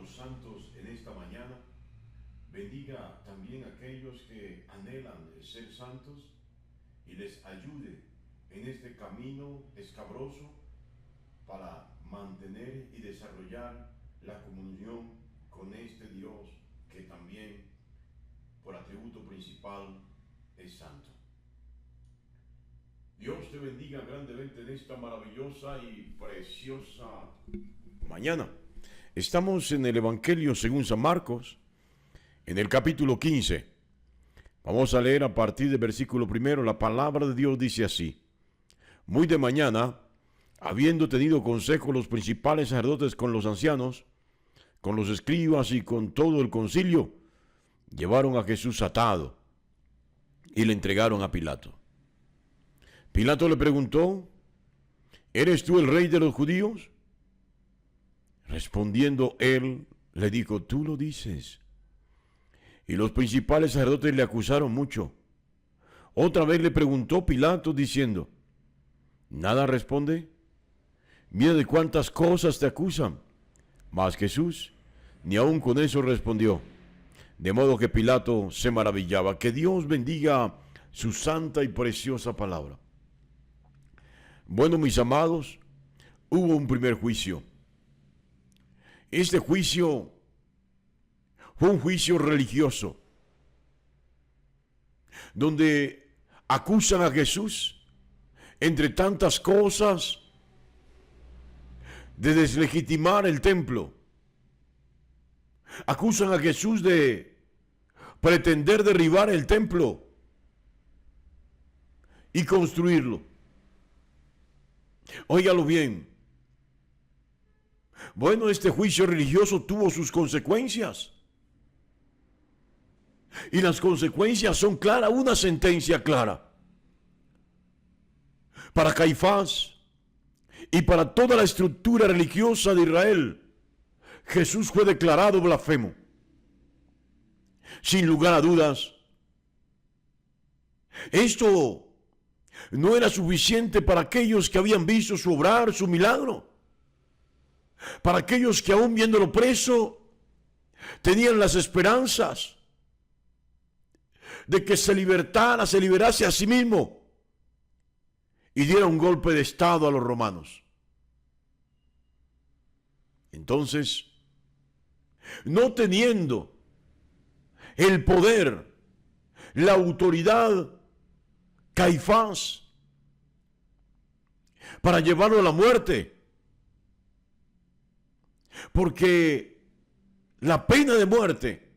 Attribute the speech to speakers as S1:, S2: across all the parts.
S1: los santos en esta mañana. Bendiga también a aquellos que anhelan ser santos y les ayude en este camino escabroso para mantener y desarrollar la comunión con este Dios que también por atributo principal es santo. Dios te bendiga grandemente en esta maravillosa y preciosa mañana. Estamos en el Evangelio según San Marcos, en el capítulo 15. Vamos a leer a partir del versículo 1. La palabra de Dios dice así: Muy de mañana, habiendo tenido consejo los principales sacerdotes con los ancianos, con los escribas y con todo el concilio, llevaron a Jesús atado y le entregaron a Pilato. Pilato le preguntó: ¿Eres tú el rey de los judíos? Respondiendo él, le dijo: Tú lo dices. Y los principales sacerdotes le acusaron mucho. Otra vez le preguntó Pilato diciendo: ¿Nada responde? Mira de cuántas cosas te acusan. Mas Jesús ni aun con eso respondió. De modo que Pilato se maravillaba. Que Dios bendiga su santa y preciosa palabra. Bueno, mis amados, hubo un primer juicio. Este juicio fue un juicio religioso, donde acusan a Jesús, entre tantas cosas, de deslegitimar el templo. Acusan a Jesús de pretender derribar el templo y construirlo. Óigalo bien. Bueno, este juicio religioso tuvo sus consecuencias. Y las consecuencias son claras, una sentencia clara. Para Caifás y para toda la estructura religiosa de Israel, Jesús fue declarado blasfemo. Sin lugar a dudas, esto no era suficiente para aquellos que habían visto su obrar, su milagro. Para aquellos que aún viéndolo preso, tenían las esperanzas de que se liberase a sí mismo y diera un golpe de estado a los romanos. Entonces, no teniendo el poder, la autoridad, Caifás, para llevarlo a la muerte, porque la pena de muerte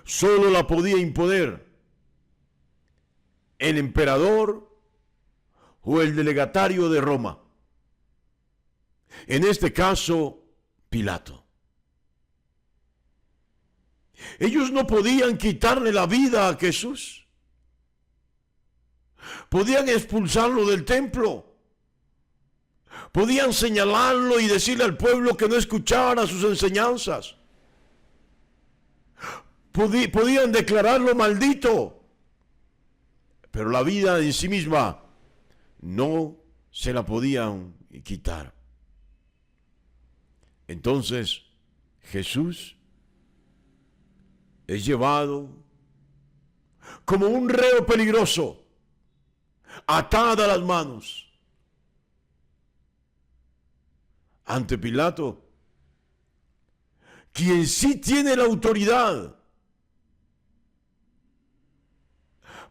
S1: solo la podía imponer el emperador o el delegatario de Roma. En este caso, Pilato. Ellos no podían quitarle la vida a Jesús. Podían expulsarlo del templo. Podían señalarlo y decirle al pueblo que no escuchara sus enseñanzas. Podían declararlo maldito. Pero la vida en sí misma no se la podían quitar. Entonces Jesús es llevado como un reo peligroso, atada las manos, ante Pilato, quien sí tiene la autoridad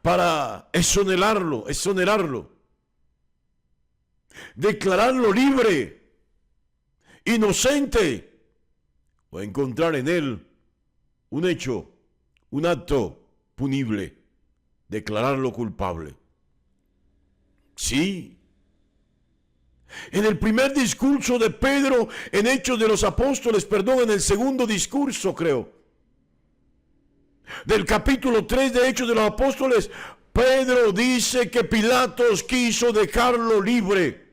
S1: para exonerarlo, declararlo libre, inocente, o encontrar en él un hecho, un acto punible, declararlo culpable. Sí. En el primer discurso de Pedro, en Hechos de los Apóstoles, en el segundo discurso, creo, del capítulo 3 de Hechos de los Apóstoles, Pedro dice que Pilatos quiso dejarlo libre.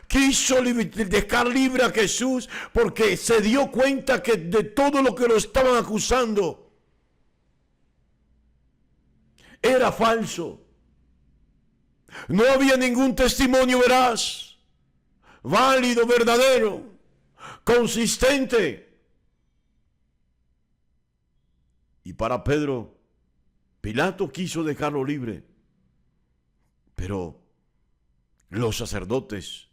S1: Quiso dejar libre a Jesús porque se dio cuenta que de todo lo que lo estaban acusando era falso. No había ningún testimonio veraz, válido, verdadero. consistente. Y para Pedro, Pilato quiso dejarlo libre, pero los sacerdotes,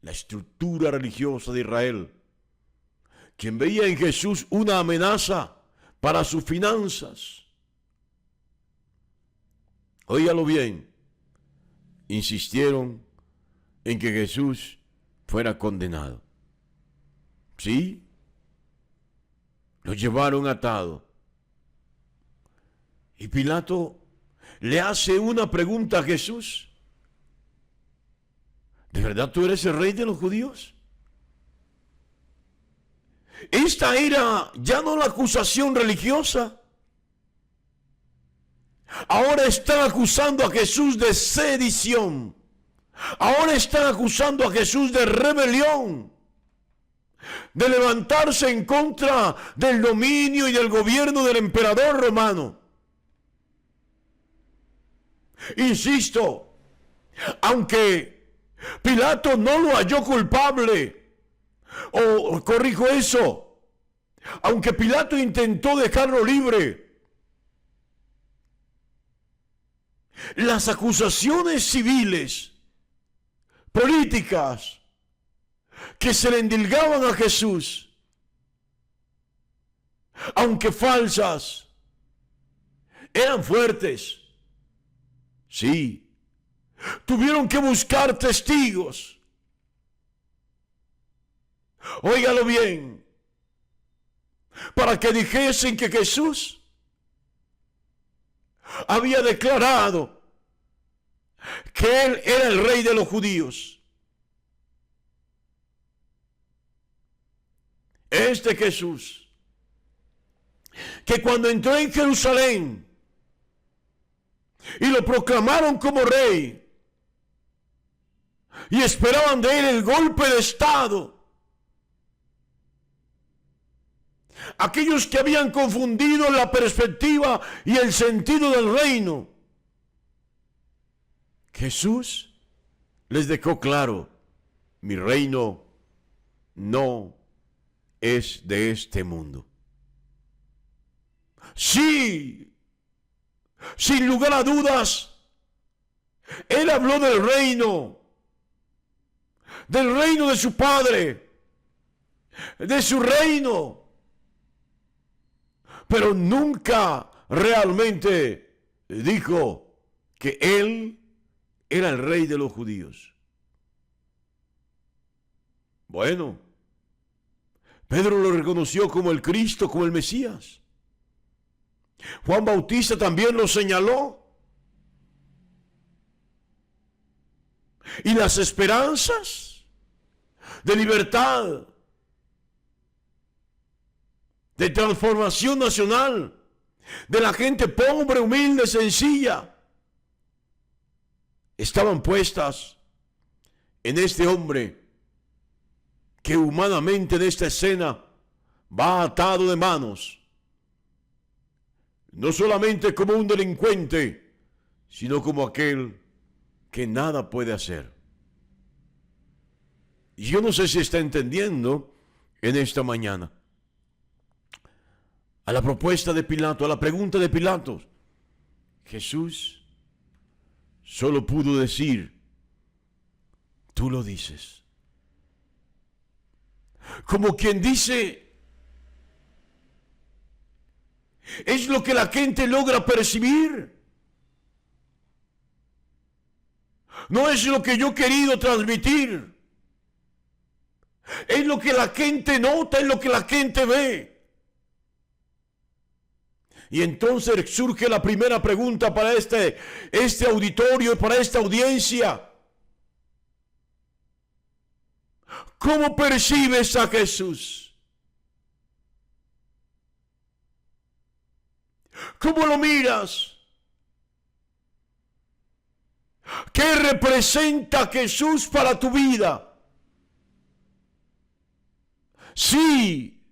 S1: la estructura religiosa de Israel, quien veía en Jesús una amenaza para sus finanzas, óigalo bien, insistieron en que Jesús fuera condenado. Sí, lo llevaron atado. Y Pilato le hace una pregunta a Jesús. ¿De verdad tú eres el rey de los judíos? Esta era ya no la acusación religiosa. Ahora están acusando a Jesús de sedición. Ahora están acusando a Jesús de rebelión, de levantarse en contra del dominio y del gobierno del emperador romano. Insisto, aunque Pilato no lo halló culpable, o corrijo eso, aunque Pilato intentó dejarlo libre, las acusaciones civiles, políticas, que se le endilgaban a Jesús, aunque falsas, eran fuertes. Sí, tuvieron que buscar testigos. Óigalo bien, para que dijesen que Jesús había declarado que él era el rey de los judíos. Este Jesús, que cuando entró en Jerusalén y lo proclamaron como rey y esperaban de él el golpe de estado, aquellos que habían confundido la perspectiva y el sentido del reino, Jesús les dejó claro: mi reino no es de este mundo. Sí, sin lugar a dudas, él habló del reino de su Padre, de su reino, pero nunca realmente dijo que él era el rey de los judíos. Bueno, Pedro lo reconoció como el Cristo, como el Mesías. Juan Bautista también lo señaló. Y las esperanzas de libertad, de transformación nacional, de la gente pobre, humilde, sencilla, estaban puestas en este hombre que humanamente en esta escena va atado de manos, no solamente como un delincuente, sino como aquel que nada puede hacer. Y yo no sé si está entendiendo en esta mañana. A la propuesta de Pilato, a la pregunta de Pilato, Jesús solo pudo decir: tú lo dices. Como quien dice, es lo que la gente logra percibir. No es lo que yo he querido transmitir. Es lo que la gente nota, es lo que la gente ve. Y entonces surge la primera pregunta para este auditorio, para esta audiencia. ¿Cómo percibes a Jesús? ¿Cómo lo miras? ¿Qué representa Jesús para tu vida? Sí,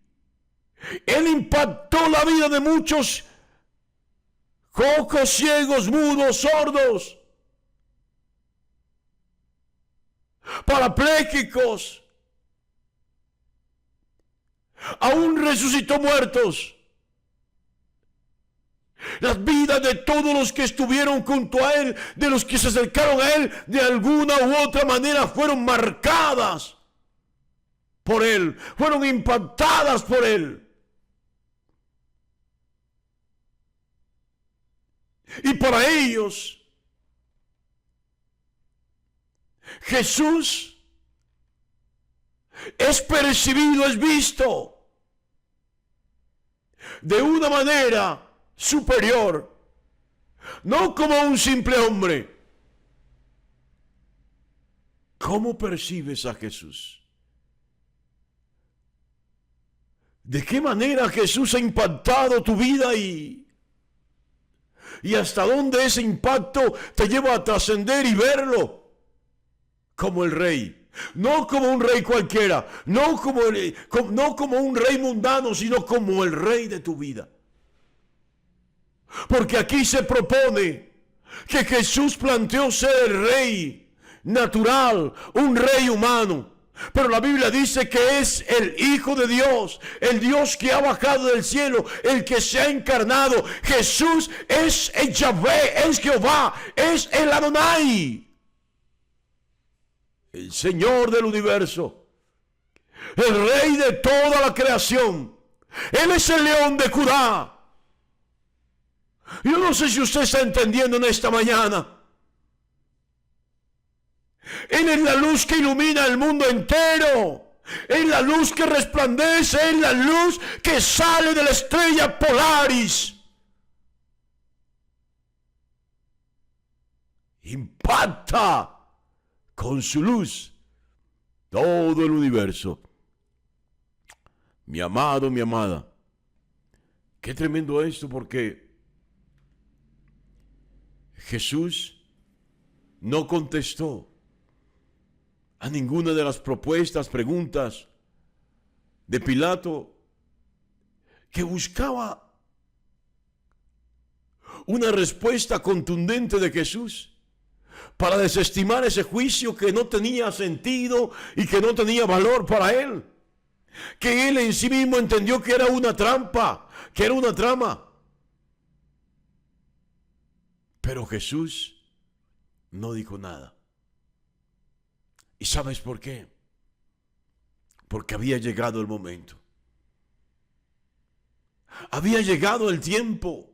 S1: Él impactó la vida de muchos cojos, ciegos, mudos, sordos, parapléjicos, Aún resucitó muertos. Las vidas de todos los que estuvieron junto a Él, de los que se acercaron a Él, de alguna u otra manera fueron marcadas por Él, fueron impactadas por Él. Y para ellos, Jesús es percibido, es visto de una manera superior, no como un simple hombre. ¿Cómo percibes a Jesús? ¿De qué manera Jesús ha impactado tu vida y hasta dónde ese impacto te lleva a trascender y verlo como el Rey? No como un rey cualquiera, no como un rey mundano, sino como el Rey de tu vida. Porque aquí se propone que Jesús planteó ser el rey natural, un rey humano. Pero la Biblia dice que es el Hijo de Dios, el Dios que ha bajado del cielo, el que se ha encarnado. Jesús es el Yahvé, es Jehová, es el Adonai, el Señor del universo, el Rey de toda la creación. Él es el León de Judá. Yo no sé si usted está entendiendo en esta mañana. Él es la luz que ilumina el mundo entero. Es la luz que resplandece, es la luz que sale de la estrella Polaris. Impacta con su luz todo el universo. Mi amado, mi amada, qué tremendo esto, porque Jesús no contestó a ninguna de las propuestas, preguntas de Pilato, que buscaba una respuesta contundente de Jesús para desestimar ese juicio que no tenía sentido y que no tenía valor para él, que él en sí mismo entendió que era una trampa, que era una trama. Pero Jesús no dijo nada. ¿Y sabes por qué? Porque había llegado el momento. Había llegado el tiempo.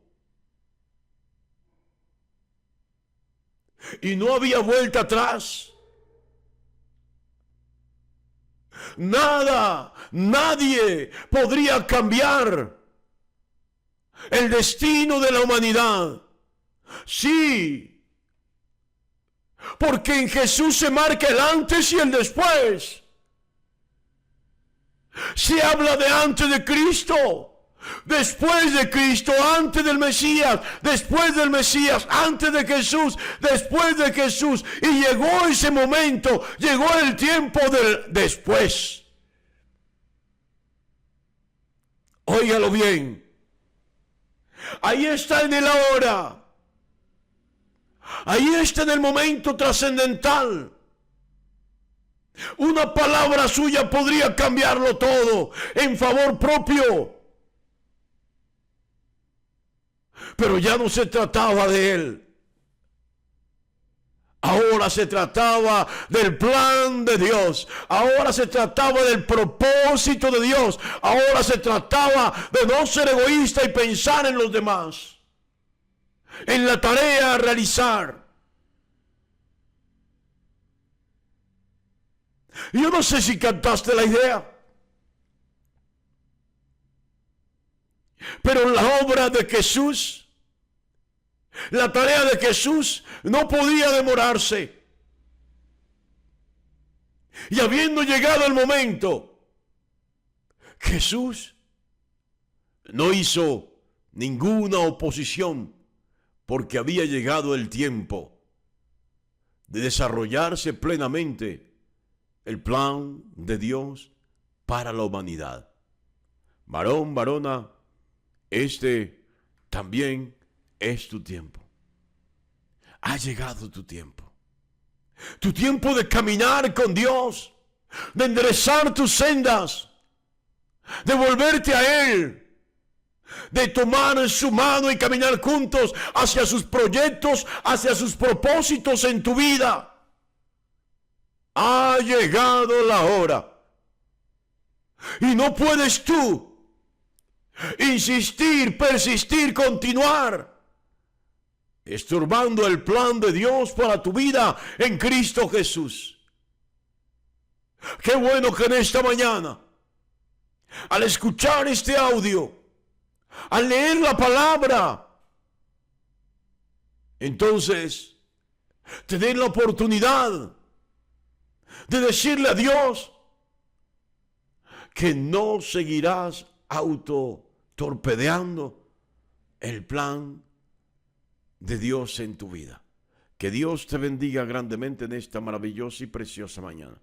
S1: Y no había vuelta atrás. Nada, nadie podría cambiar el destino de la humanidad. Sí, porque en Jesús se marca el antes y el después. Se habla de antes de Cristo, después de Cristo, antes del Mesías, después del Mesías, antes de Jesús, después de Jesús. Y llegó ese momento, llegó el tiempo del después. Óigalo bien. Ahí está en el ahora. Ahí está en el momento trascendental. Una palabra suya podría cambiarlo todo en favor propio. Pero ya no se trataba de él. Ahora se trataba del plan de Dios. Ahora se trataba del propósito de Dios. Ahora se trataba de no ser egoísta y pensar en los demás, en la tarea a realizar. Yo no sé si captaste la idea, pero la obra de Jesús, la tarea de Jesús no podía demorarse. Y habiendo llegado el momento, Jesús no hizo ninguna oposición, porque había llegado el tiempo de desarrollarse plenamente el plan de Dios para la humanidad. Varón, varona, este también es tu tiempo. Ha llegado tu tiempo. Tu tiempo de caminar con Dios, de enderezar tus sendas, de volverte a Él, de tomar su mano y caminar juntos hacia sus proyectos, hacia sus propósitos en tu vida. Ha llegado la hora. Y no puedes tú insistir, persistir, continuar estorbando el plan de Dios para tu vida en Cristo Jesús. Qué bueno que en esta mañana, al escuchar este audio, al leer la palabra, entonces te den la oportunidad de decirle a Dios que no seguirás torpedeando el plan de Dios en tu vida. Que Dios te bendiga grandemente en esta maravillosa y preciosa mañana.